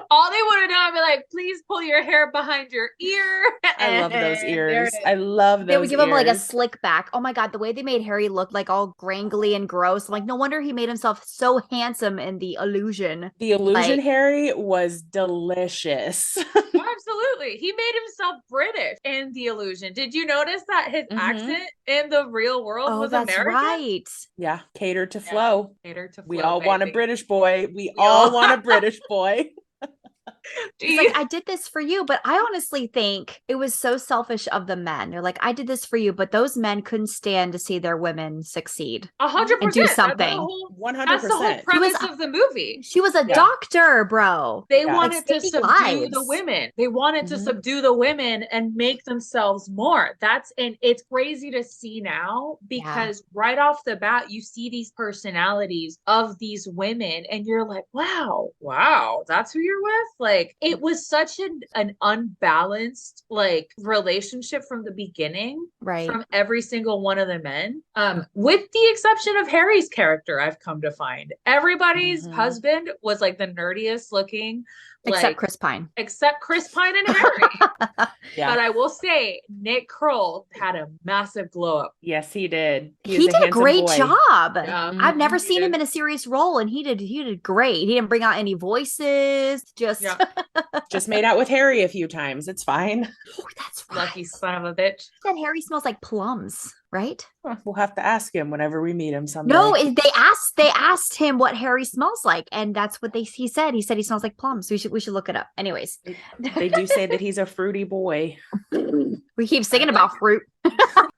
All they would have done would be like, please pull your hair behind your ear. I love those ears. I love those. They would give him like a slick back. Oh my God, the way they made Harry look like all grangly and gross. Like, no wonder he made himself so handsome in The Illusion. The Illusion Harry was delicious. Absolutely. He made himself British in The Illusion. Did you notice that his accent in the real world was American? Right. Yeah. Catered to Flo. We all want a British boy. We all want a British boy. He's like, I did this for you, but I honestly think it was so selfish of the men. They're like, I did this for you, but those men couldn't stand to see their women succeed. 100%. And do something. 100%. That's the whole premise of the movie. She was a doctor, bro. They wanted to subdue the women. They wanted to subdue the women and make themselves more. And it's crazy to see now because right off the bat, you see these personalities of these women and you're like, wow, that's who you're with? like it was such an unbalanced like relationship from the beginning, Right. from every single one of the men, with the exception of Harry's character. I've come to find everybody's husband was like the nerdiest looking, Except Chris Pine. Except Chris Pine and Harry. Yeah. But I will say Nick Kroll had a massive glow up. Yes, he did. He did a great job. Yeah. I've never seen him in a serious role, and he did great. He didn't bring out any voices. Just made out with Harry a few times. It's fine. Oh, that's right. Lucky son of a bitch. That Harry smells like plums, right? We'll have to ask him whenever we meet him someday. No, they asked him what Harry smells like, and that's what he said. He said he smells like plums. So we should look it up. Anyways, they do say that he's a fruity boy. We keep singing about fruit.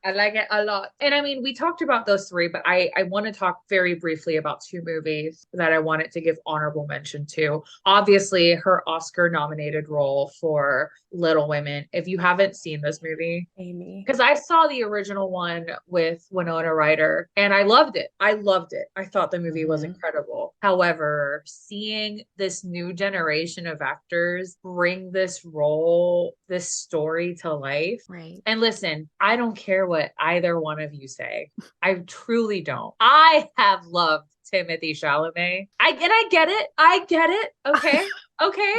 I like it a lot. And I mean, we talked about those three, but I want to talk very briefly about two movies that I wanted to give honorable mention to. Obviously, her Oscar nominated role for Little Women. If you haven't seen this movie, Amy, because I saw the original one with Winona Ryder and I loved it. I thought the movie was incredible. However, seeing this new generation of actors bring this role, this story to life. Right. And listen, I don't care what either one of you say. I truly don't. I have loved Timothée Chalamet. I get it. I get it. Okay. Okay.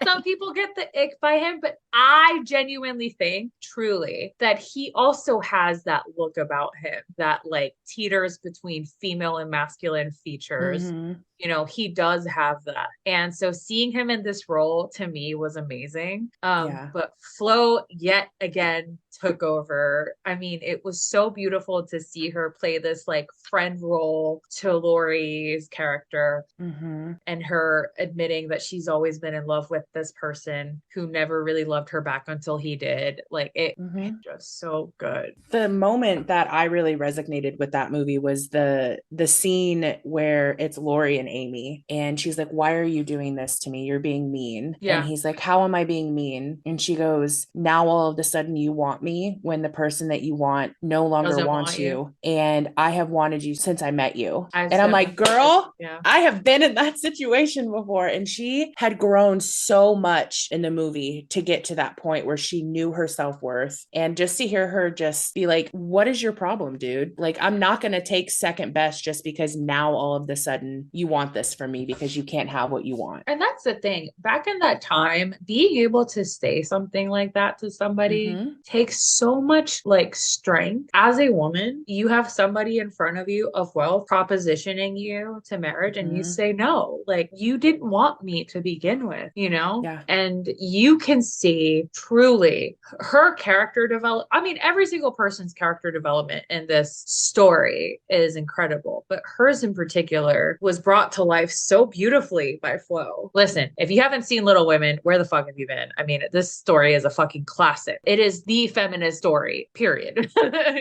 Some people get the ick by him, but I genuinely think truly that he also has that look about him that like teeters between female and masculine features. You know, he does have that. And so seeing him in this role to me was amazing. But Flo yet again took over. I mean, it was so beautiful to see her play this like friend role to Laurie's character and her admitting that she's always been in love with this person who never really loved her back until he did. Like it just so good. The moment that I really resonated with that movie was the scene where it's Laurie and Amy and she's like, why are you doing this to me? You're being mean. Yeah. And he's like, how am I being mean? And she goes, now all of a sudden you want me when the person that you want no longer Doesn't wants want you. And I have wanted you since I met you. I'm like, girl, yeah. I have been in that situation before. And she had grown so much in the movie to get to that point where she knew her self-worth. And just to hear her just be like, what is your problem, dude? Like, I'm not going to take second best just because now all of a sudden you want this from me because you can't have what you want. And that's the thing. Back in that time, being able to say something like that to somebody takes so much like strength. As a woman, you have somebody in front of you of wealth propositioning you to marriage and you say no. Like, you didn't want me to begin with, you know? Yeah. And you can see truly her character develop. I mean, every single person's character development in this story is incredible, but hers in particular was brought to life so beautifully by Flo. Listen, if you haven't seen Little Women, where the fuck have you been? I mean, this story is a fucking classic. It is the feminist story, period.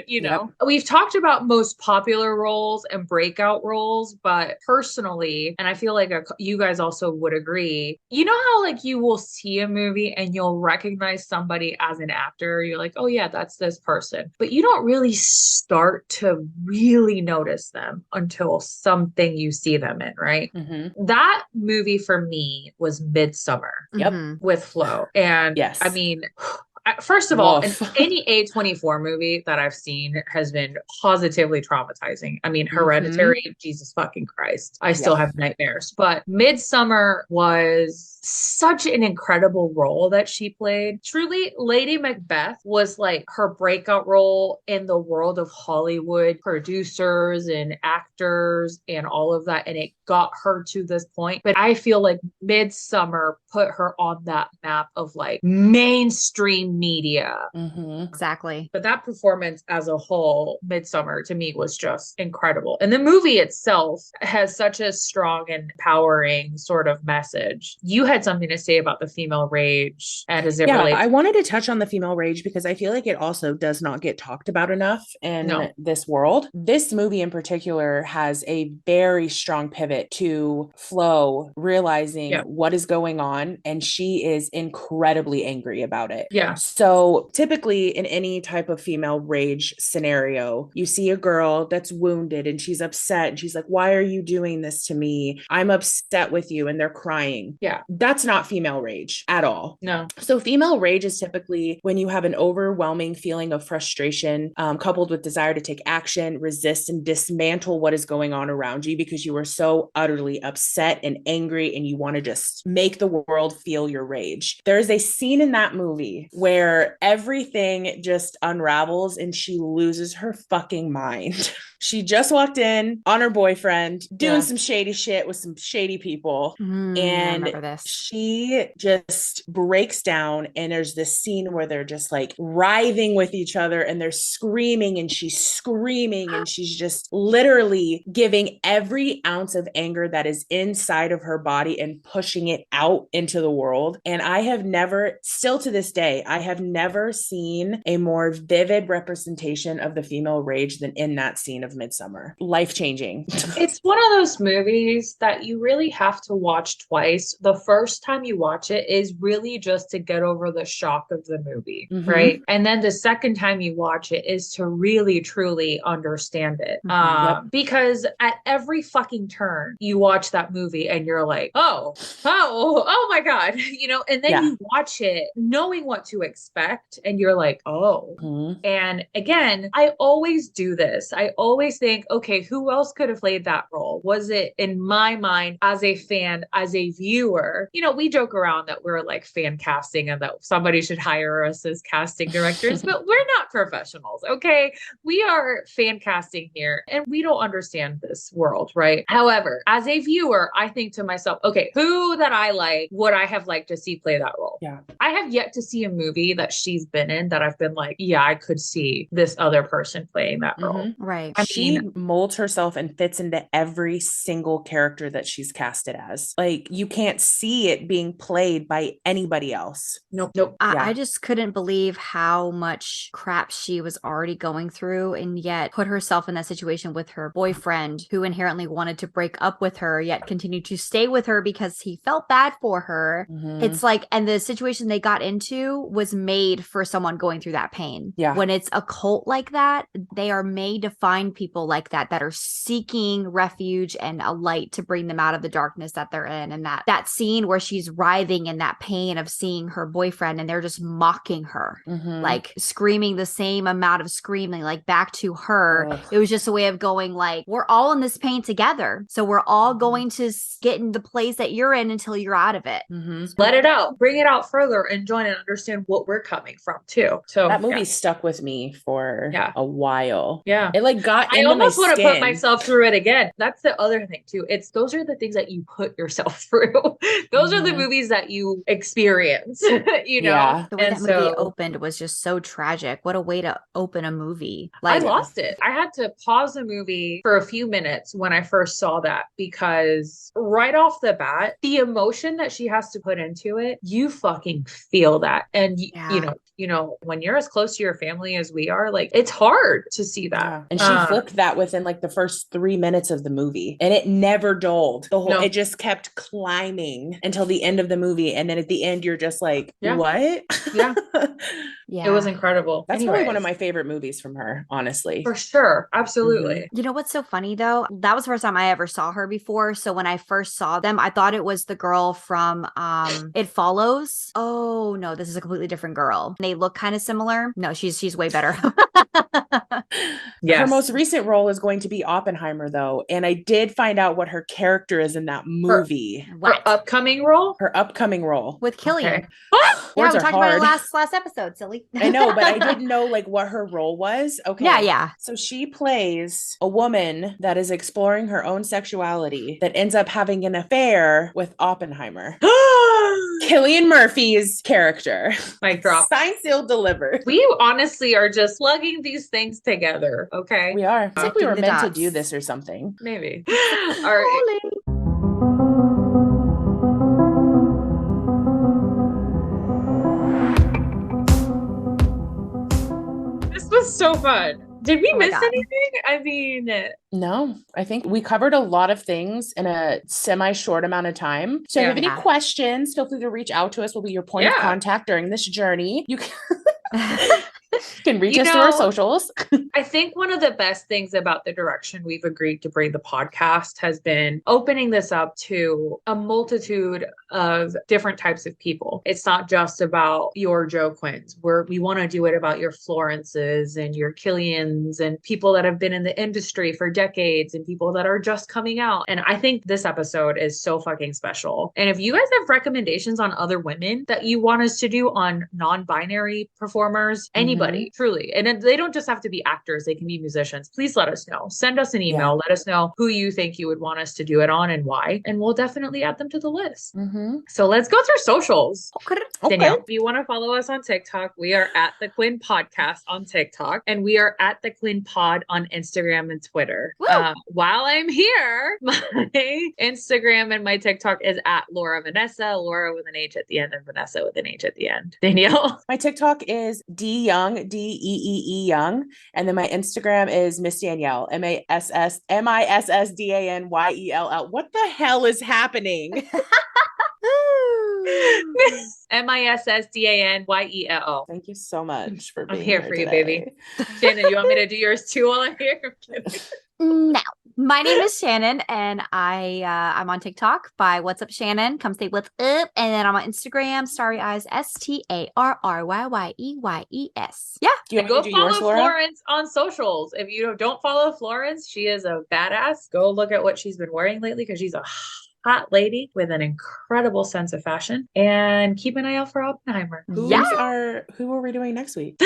You know, we've talked about most popular roles and breakout roles, but personally, and I feel like you guys also would agree, you know how like you will see a movie and you'll recognize somebody as an actor. You're like, oh yeah, that's this person. But you don't really start to really notice them until something you see them in, right? That movie for me was Midsummer with Flo. And I mean, first of all, any A24 movie that I've seen has been positively traumatizing. I mean, Hereditary, Jesus fucking Christ. I still have nightmares. But Midsummer was such an incredible role that she played. Truly, Lady Macbeth was like her breakout role in the world of Hollywood producers and actors and all of that. And it got her to this point. But I feel like Midsummer put her on that map of like mainstream media. Exactly. But that performance as a whole, Midsummer, to me was just incredible. And the movie itself has such a strong and empowering sort of message. You had something to say about the female rage and as it relates. I wanted to touch on the female rage because I feel like it also does not get talked about enough in this world. This movie in particular has a very strong pivot to Flo realizing what is going on, and she is incredibly angry about it. Yeah. So typically in any type of female rage scenario, you see a girl that's wounded and she's upset and she's like, why are you doing this to me? I'm upset with you. And they're crying. Yeah. That's not female rage at all. No. So female rage is typically when you have an overwhelming feeling of frustration, coupled with desire to take action, resist, and dismantle what is going on around you because you are so utterly upset and angry and you want to just make the world feel your rage. There is a scene in that movie where everything just unravels and she loses her fucking mind. She just walked in on her boyfriend doing some shady shit with some shady people. And she just breaks down and there's this scene where they're just like writhing with each other and they're screaming and she's just literally giving every ounce of anger that is inside of her body and pushing it out into the world. And I have never, still to this day, I have never seen a more vivid representation of the female rage than in that scene of Midsummer. Life-changing. It's one of those movies that you really have to watch twice. The first time you watch it is really just to get over the shock of the movie, right? And then the second time you watch it is to really, truly understand it. Because at every fucking turn, you watch that movie and you're like, oh my God, you know, and then you watch it knowing what to expect and you're like, oh. And again, I always do this. I always think, okay, who else could have played that role? Was it, in my mind, as a fan, as a viewer, you know, we joke around that we're like fan casting and that somebody should hire us as casting directors, but we're not professionals, okay? We are fan casting here and we don't understand this world, right? However, as a viewer, I think to myself, okay, who that I like would I have liked to see play that role? Yeah. I have yet to see a movie that she's been in that I've been like, yeah, I could see this other person playing that role. Right. She molds herself and fits into every single character that she's casted as. Like, you can't see it being played by anybody else. Nope. I just couldn't believe how much crap she was already going through and yet put herself in that situation with her boyfriend who inherently wanted to break up with her yet continued to stay with her because he felt bad for her. It's like, and the situation they got into was made for someone going through that pain. When it's a cult like that, they are made to find people like that are seeking refuge and a light to bring them out of the darkness that they're in. And that scene where she's writhing in that pain of seeing her boyfriend and they're just mocking her, like screaming the same amount of screaming, like back to her. It was just a way of going like, we're all in this pain together. So we're all going to get in the place that you're in until you're out of it. Let it out, bring it out further and join and understand what we're coming from too. So that movie stuck with me for a while. It like got I almost want to put myself through it again. That's the other thing too. Those are the things that you put yourself through. Those are the movies that you experience, you know? The way that movie opened was just so tragic. What a way to open a movie. Like, I lost it. I had to pause the movie for a few minutes when I first saw that because right off the bat, the emotion that she has to put into it, you fucking feel that. And you know, when you're as close to your family as we are, like it's hard to see that. And she flipped that within like the first 3 minutes of the movie and it never dulled. It just kept climbing until the end of the movie. And then at the end, you're just like, what? It was incredible. That's probably one of my favorite movies from her, honestly. For sure. Absolutely. You know what's so funny though? That was the first time I ever saw her before. So when I first saw them, I thought it was the girl from It Follows. Oh no, this is a completely different girl. They look kind of similar. No, she's way better. Her most recent role is going to be Oppenheimer though. And I did find out what her character is in that movie. Her upcoming role? Her upcoming role. With Killian. Okay. Yeah, we talked about it last episode, silly. I know, but I didn't know like what her role was. Okay. Yeah. So she plays a woman that is exploring her own sexuality that ends up having an affair with Oppenheimer. Cillian Murphy's character. Mic drop. Signed, sealed, delivered. We honestly are just slugging these things together. Okay. We are. It's like we were meant to do this or something. Maybe. All right. This was so fun. Did we Oh my miss God. anything? I mean, No, I think we covered a lot of things in a semi-short amount of time. So if you have any Yeah. questions, feel free to reach out to us. We'll be your point of contact during this journey. You can reach us through our socials. I think one of the best things about the direction we've agreed to bring the podcast has been opening this up to a multitude of different types of people. It's not just about your Joe Quinns. We want to do it about your Florences and your Killians and people that have been in the industry for decades and people that are just coming out. And I think this episode is so fucking special. And if you guys have recommendations on other women that you want us to do on non-binary performers, anybody, truly. And they don't just have to be actors, they can be musicians. Please let us know. Send us an email. Let us know who you think you would want us to do it on and why. And we'll definitely add them to the list. So let's go through socials. Danielle, if you want to follow us on TikTok, we are at the Quinn Podcast on TikTok, and we are at the Quinn Pod on Instagram and Twitter. While I'm here, my Instagram and my TikTok is at Laura Vanessa, Laura with an H at the end and Vanessa with an H at the end. Danielle? My TikTok is D Young, D-E-E-E Young. And then my Instagram is Miss Danielle, MISSDANYELL. What the hell is happening? MISSDANYELL. Thank you so much for being I'm here for you, today. baby. Shannon, you want me to do yours too while I'm here? No. My name is Shannon, and I'm on TikTok by What's Up Shannon. Come say what's up. And then I'm on Instagram, Starry Eyes, STARRYYEYES. Yeah. And go follow Florence on socials. If you don't follow Florence, she is a badass. Go look at what she's been wearing lately because she's a hot lady with an incredible sense of fashion. And keep an eye out for Oppenheimer. Who are we doing next week?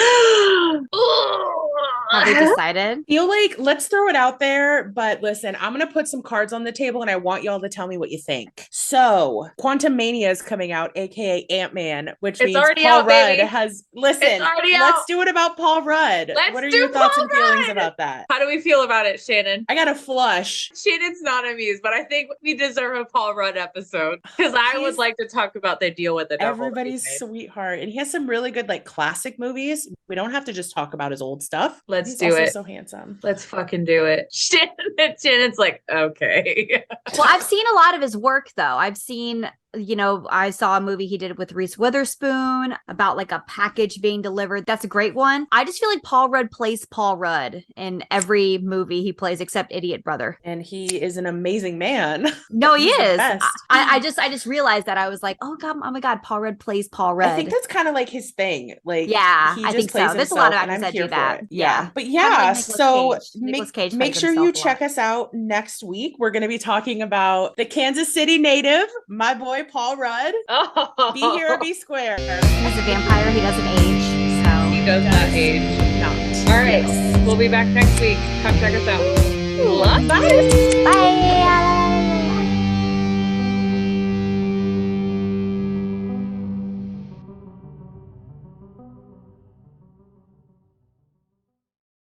Have we decided? Feel like let's throw it out there, but listen, I'm gonna put some cards on the table and I want y'all to tell me what you think. So Quantum Mania is coming out, aka Ant-Man, which means Paul Rudd has let's do it about Paul Rudd. What are your thoughts and feelings about that? How do we feel about it, Shannon? I got a flush. Shannon's not amused, but I think we deserve a Paul Rudd episode because I would like to talk about the deal with the devil. Everybody's sweetheart, and he has some really good like classic movies. We don't have to just talk about his old stuff. Let's He's do also it. So handsome. Let's fucking do it. Shannon's like, okay. Well, I've seen a lot of his work though. I've seen, I saw a movie he did with Reese Witherspoon about like a package being delivered. That's a great one. I just feel like Paul Rudd plays Paul Rudd in every movie he plays except Idiot Brother. And he is an amazing man. No, he is. I just realized that. I was like, oh my God, Paul Rudd plays Paul Rudd. I think that's kind of like his thing. Like, yeah, I think so. There's a lot of actors that do that. Yeah. But yeah, so make sure you check us out next week. We're going to be talking about the Kansas City native, my boy, Paul Rudd. Oh. Be here or be square. He's a vampire. He doesn't age. So he does not age. No. All right. We'll be back next week. Come check us out. Bye. Bye.